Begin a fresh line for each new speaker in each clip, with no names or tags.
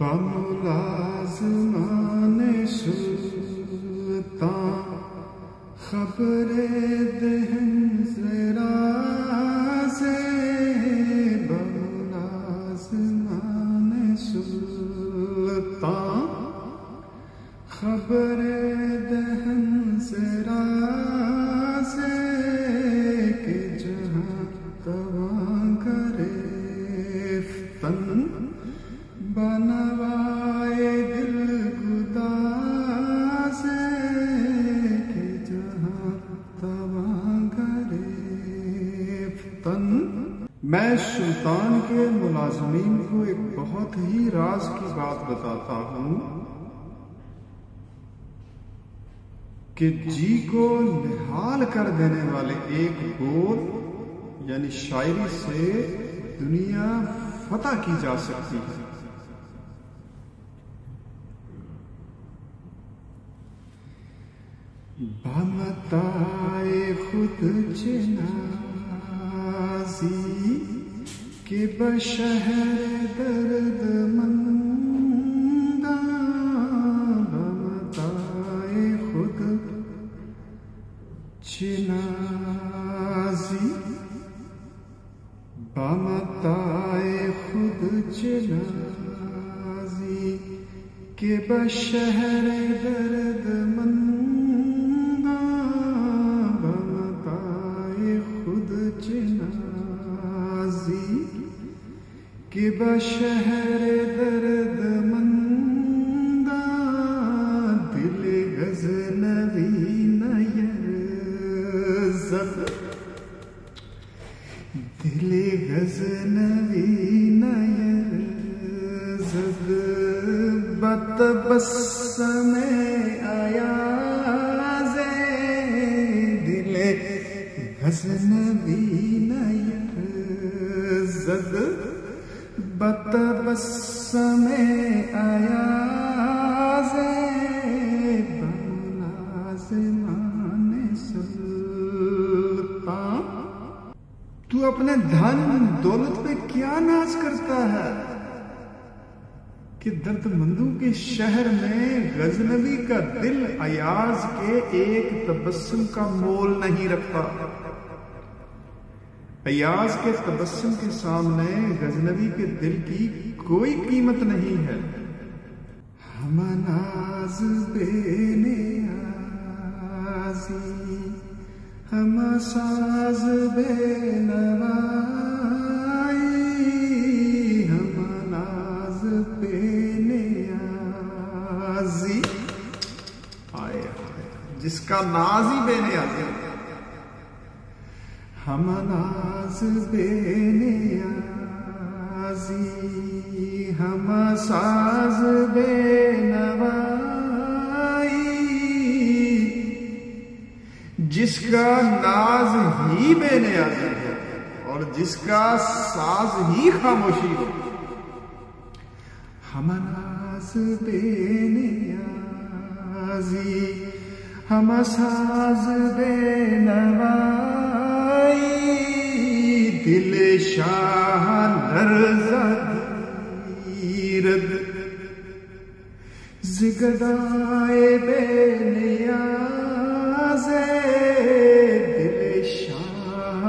बमुलाज़माने सुल्तान खबरे दहन ज़रा से बमुलाज़माने सुल्तान खबरे दहन ज़रा से कि जहाँ तवां करे फन बनवाए दिल गुदासे के जहाँ तवां करे फन। मैं सुल्तान के मुलाज़मीन को एक बहुत ही राज की बात बताता हूँ कि जी को निहाल कर देने वाले एक बोल यानी शायरी से दुनिया फतह की जा सकती है। बमताए खुद जिनाज़ी के बशहर दर्द मंदा बमताए खुद जिनाज़ी बमताए खुद जिनाज़ी के बशहर दर्द मंदा बमताए खुद जिनाज़ी के बशहर दर्द मंदा दिल गज़नवी नयरज़द दिल गज़नवी नयरज़द बतबस्समे आयाज़े दिल गज़नवी नयरज़द बतबस्समे आयाज़े बमुलाज़माने सुल्तान। तू अपने धन दौलत पे क्या नाज करता है कि दर्दमंदों के शहर में गजनवी का दिल अयाज के एक तबस्सुम का मोल नहीं रखता। अयाज के तबस्सुम के सामने गजनवी के दिल की कोई कीमत नहीं है। हम नाज बेनियाज़ी हम साज बेनवाई हम नाज बेनियाज़ी आए जिसका नाज ही बेनियाज़ी। हम नाज बेनियाज़ी हम साज बेनवाई जिसका नाज ही बेनियाज़ी है और जिसका साज ही खामोशी हो। हम नाज बेनियाज़ी हम साज बेनवाई दिल शाह लर्ज़द ज़िगदाए बेनियाज़े दिल शाह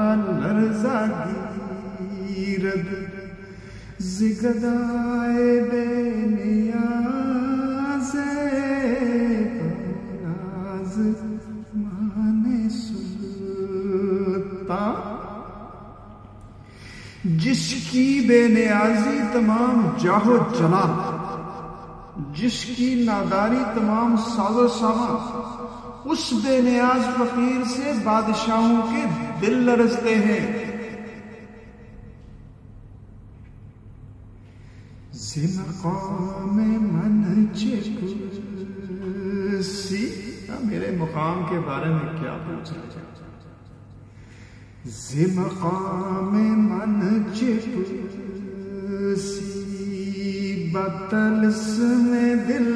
लर्ज़द ज़िगदाए बेनियाज़े बमुलाज़माने सुल्तान। जिसकी बेनियाज़ी तमाम जाहो जना जिसकी नादारी तमाम साजो सामा उस बेनियाज फकीर से बादशाहों के दिल लरसते हैं। ज़िमक़ाम मन कुर्सी मेरे मुकाम के बारे में क्या पूछ रहे हैं। ज़िमक़ाम मन कुर्सी बतलस्मे दिल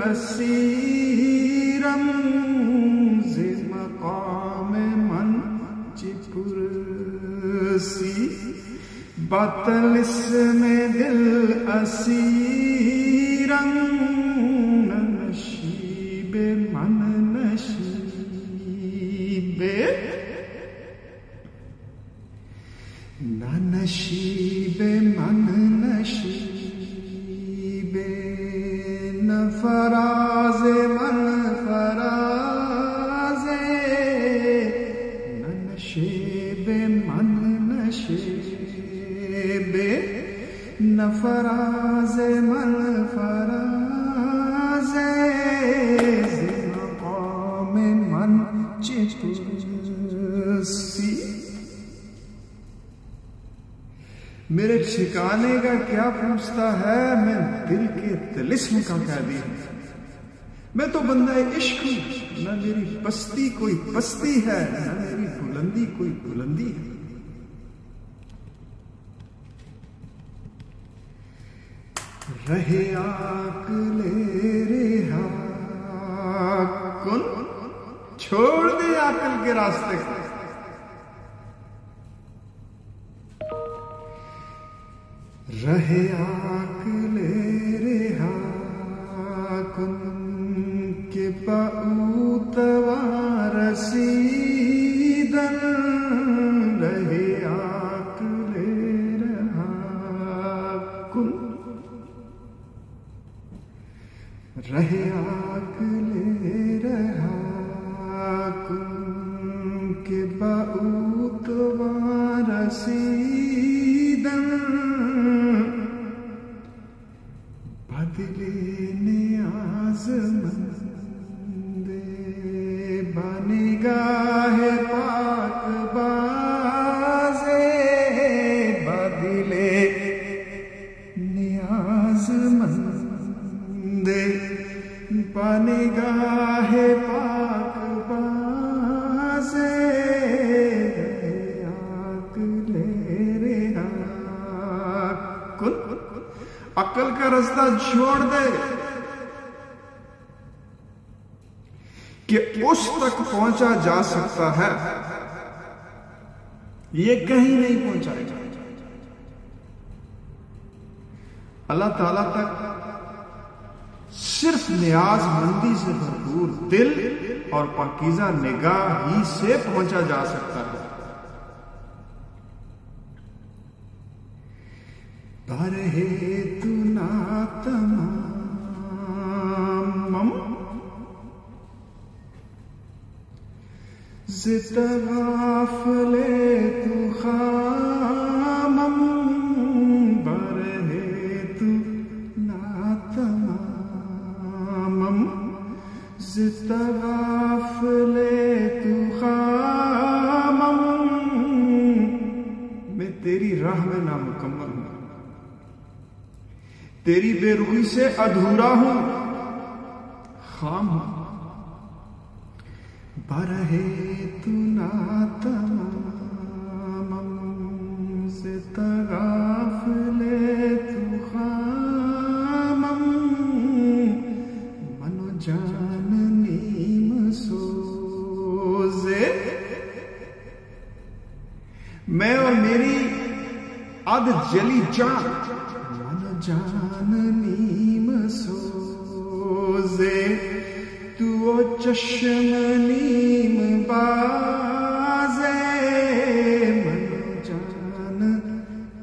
असीरम ज़िमक़ाम मन कुर्सी बातल इसमें दिल असीरम रंग नशीबे मन नशीबे नशीबे मन नशीबे न फराजे मन फराजे न नशीबे मन नशीबे न फराजे मन फराजे मकाम मन चितुसी। मेरे ठिकाने का क्या पूछता है, मैं दिल के तिलिस्म का कैदी हूं। मैं तो बंदा इश्क हूं, न मेरी बस्ती कोई बस्ती है, न मेरी बुलंदी कोई बुलंदी है। रहे आकले रेहा कुन, छोड़ दे आकल के रास्ते को। रहे आकले रेहा कुन के पाऊतवार सीदन। रहे आकले रेहा कुन, रहे आकले रेहा कुन के पाऊतवार सीदन। बदले नियाज मंदे बनिगाहे पाक बाजे। बदले नियाज मंदे बनिगाहे पाक बाजे। आकले रेहा कुन, अक्ल का रास्ता छोड़ दे कि उस तक पहुंचा जा सकता है, ये कहीं नहीं पहुंचाएगा। अल्लाह ताला तक सिर्फ नियाजमंदी से भरपूर दिल और पाकीज़ा निगाह ही से पहुंचा जा सकता है। बरहे तू ना तमाम जितगाफले तू खामम। बरहे तू ना तमाम जितगाफले तू खामम। मैं तेरी राह में नामुकम्मल हूं, तेरी बेरुखी से अधूरा हूं, खाम हूं। बरहे तू ना तमाम से तगाफले तू खामम। मनो जान नीम सोजे, मैं और मेरी अध जली जान। जान नीम सोजे तू ओ चश्म नीम बाजे। मन जान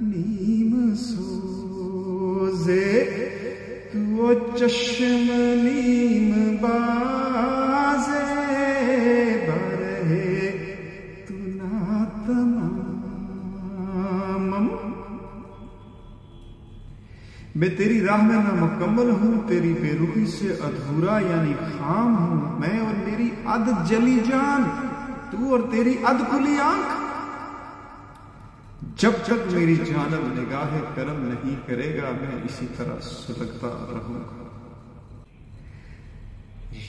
नीम सोजे तू ओ चश्म नीम बाजे। बरहे तू ना तमाम, मैं तेरी राह में ना मुकम्मल हूं, तेरी बेरुखी से अधूरा यानी खाम हूं। मैं और मेरी अध जली जान, तू और तेरी अध खुली आंख। जब तक मेरी जानब निगाह करम नहीं करेगा, मैं इसी तरह सुलगता रहूंगा।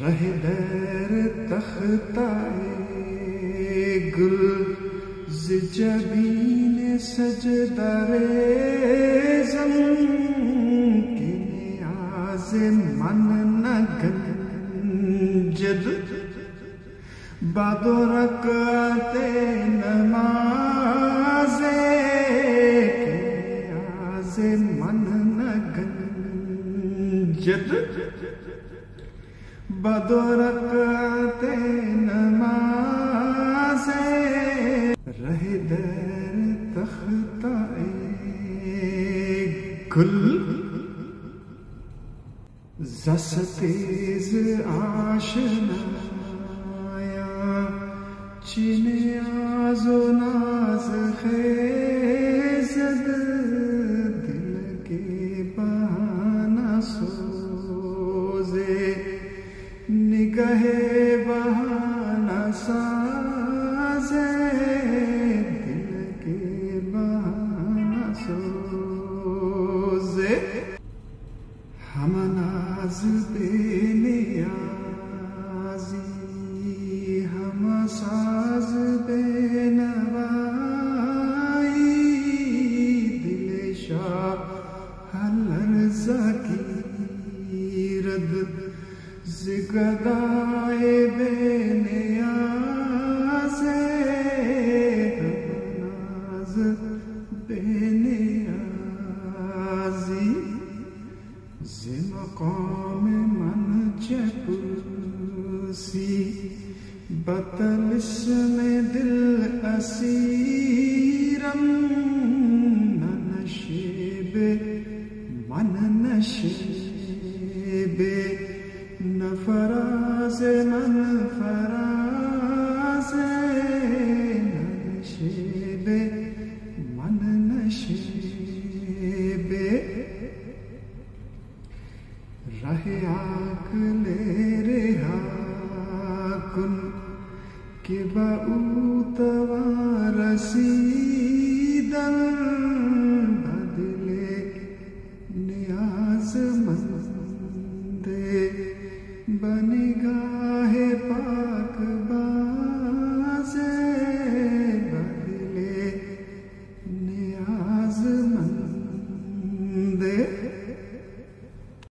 रहे दर तख्ताए गुल जबीन सजदारे जम। मन न गंजद बादो रकते नमाजे। आजे मन न गंजद नियत बदौरते नमाज़े रहे दर तख्ताए गुल जसतेज आशनाया चीने आजो नाज खेज़द दिल के बहाना सोज़े निगाहे बहाना साज़े दिल के बहाना सोज़े हम नाज बेनियाज़ी हम साज बेनवाई दिल शाह हलर्ज़ा की रद ज़िगदाए बेनियाज़े हम नाज बेनियाज़ी ज़े मक़ाम मन चपुसी बतलिश में दिल असीरम न नशेबे मन नशेबे न फराज़े मन फराज़े न नशेबे मन नशेबे रहे आकले रेहा कुन के बाऊतवा रसीदन बदले नियाज मंदे बनिगाहे पाक बाज़े बदले नियाज मंदे